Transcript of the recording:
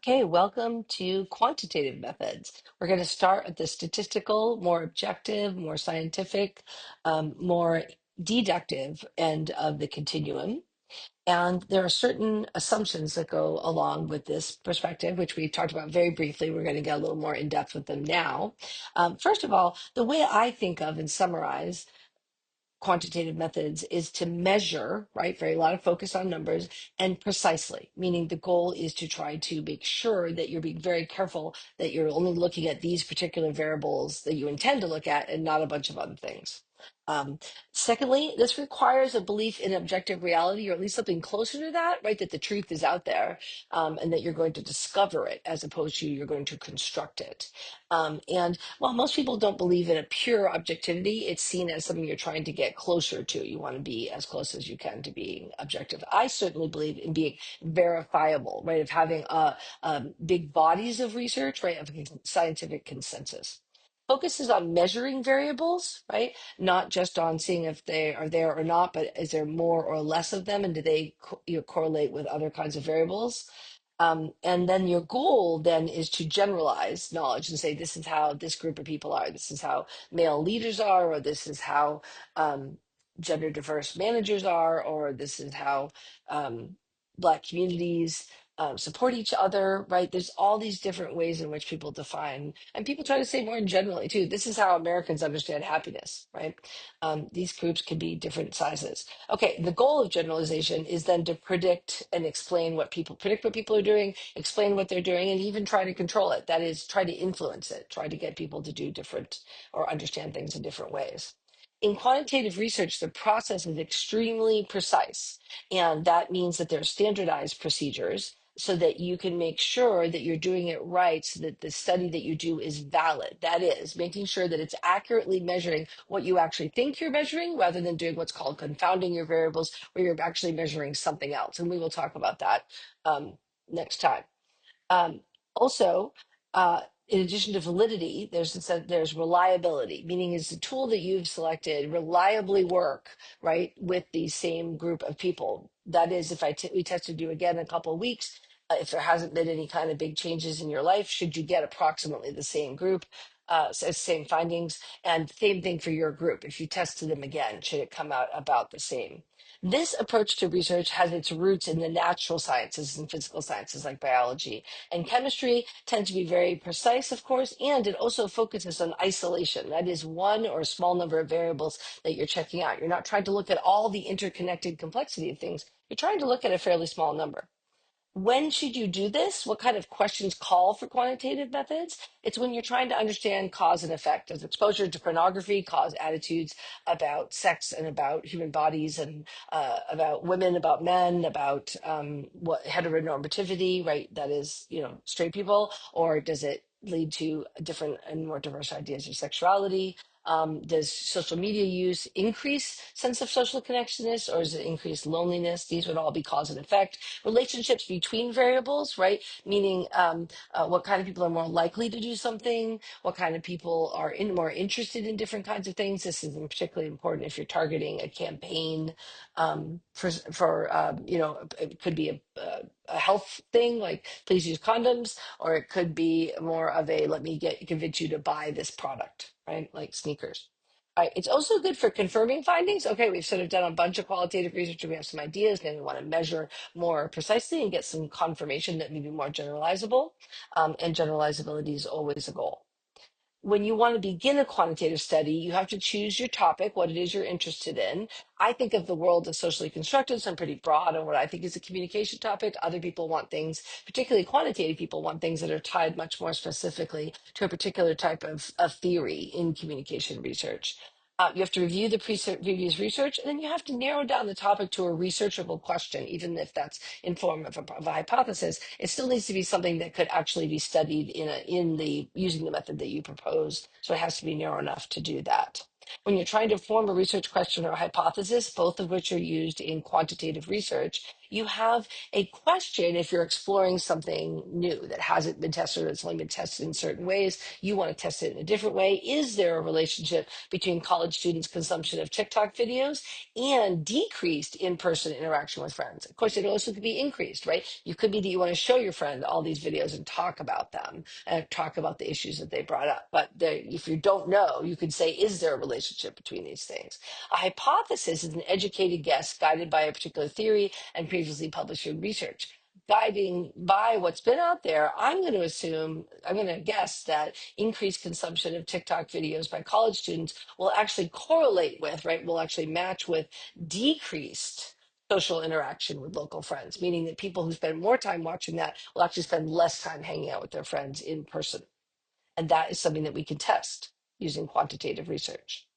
Okay, welcome to quantitative methods. We're going to start at the statistical, more objective, more scientific, more deductive end of the continuum. And there are certain assumptions that go along with this perspective, which we talked about very briefly. We're going to get a little more in depth with them now. First of all, the way I think of and summarize quantitative methods is to measure, right? Very a lot of focus on numbers and precisely, meaning the goal is to try to make sure that you're being very careful that you're only looking at these particular variables that you intend to look at and not a bunch of other things. Um, Secondly, this requires a belief in objective reality, or at least something closer to that, right? That the truth is out there, and that you're going to discover it as opposed to you're going to construct it. And while most people don't believe in a pure objectivity, it's seen as something you're trying to get closer to. You want to be as close as you can to being objective. I certainly believe in being verifiable, right? Of having big bodies of research, right? Of scientific consensus. Focuses on measuring variables, right? Not just on seeing if they are there or not, but is there more or less of them, and do they correlate with other kinds of variables? And then your goal then is to generalize knowledge and say, this is how this group of people are. This is how male leaders are, or this is how gender diverse managers are, or this is how Black communities support each other, right? There's all these different ways in which people define, and people try to say more generally too, this is how Americans understand happiness, right? These groups can be different sizes. Okay, the goal of generalization is then to predict and explain predict what people are doing, explain what they're doing, and even try to control it. That is, try to influence it, try to get people to do different or understand things in different ways. In quantitative research, the process is extremely precise, and that means that there are standardized procedures so that you can make sure that you're doing it right, so that the study that you do is valid. That is, making sure that it's accurately measuring what you actually think you're measuring rather than doing what's called confounding your variables, where you're actually measuring something else. And we will talk about that next time. Also, in addition to validity, there's reliability, meaning is the tool that you've selected reliably work, right, with the same group of people. That is, if we tested you again in a couple of weeks, if there hasn't been any kind of big changes in your life, should you get approximately the same group, same findings, and same thing for your group. If you tested them again, should it come out about the same? This approach to research has its roots in the natural sciences and physical sciences like biology and chemistry, tend to be very precise, of course, and it also focuses on isolation. That is one or a small number of variables that you're checking out. You're not trying to look at all the interconnected complexity of things. You're trying to look at a fairly small number. When should you do this? What kind of questions call for quantitative methods? It's when you're trying to understand cause and effect. Does exposure to pornography cause attitudes about sex and about human bodies and about women, about men, about what heteronormativity, right? That is, straight people, or does it lead to different and more diverse ideas of sexuality? Does social media use increase sense of social connectedness, or does it increase loneliness? These would all be cause and effect. Relationships between variables, right? Meaning what kind of people are more likely to do something, what kind of people are more interested in different kinds of things. This is particularly important if you're targeting a campaign it could be a health thing, like please use condoms, or it could be more of a let me convince you to buy this product, right? Like sneakers. All right, it's also good for confirming findings. Okay, we've sort of done a bunch of qualitative research and we have some ideas, and we want to measure more precisely and get some confirmation that may be more generalizable. And generalizability is always a goal. When you want to begin a quantitative study, you have to choose your topic, what it is you're interested in. I think of the world as socially constructed, so I'm pretty broad on what I think is a communication topic. Other people want things, particularly quantitative people, want things that are tied much more specifically to a particular type of theory in communication research. You have to review the previous research, and then you have to narrow down the topic to a researchable question, even if that's in form of a hypothesis. It still needs to be something that could actually be studied using the method that you propose. So it has to be narrow enough to do that. When you're trying to form a research question or hypothesis, both of which are used in quantitative research, You have a question if you're exploring something new that hasn't been tested or it's only been tested in certain ways. You want to test it in a different way. Is there a relationship between college students' consumption of TikTok videos and decreased in-person interaction with friends? Of course, it also could be increased, right? You could be that you want to show your friend all these videos and talk about them and talk about the issues that they brought up. But if you don't know, you could say, is there a relationship between these things? A hypothesis is an educated guess guided by a particular theory and previously published research. Guiding by what's been out there, I'm going to guess that increased consumption of TikTok videos by college students will actually correlate with, right, will actually match with decreased social interaction with local friends, meaning that people who spend more time watching that will actually spend less time hanging out with their friends in person. And that is something that we can test using quantitative research.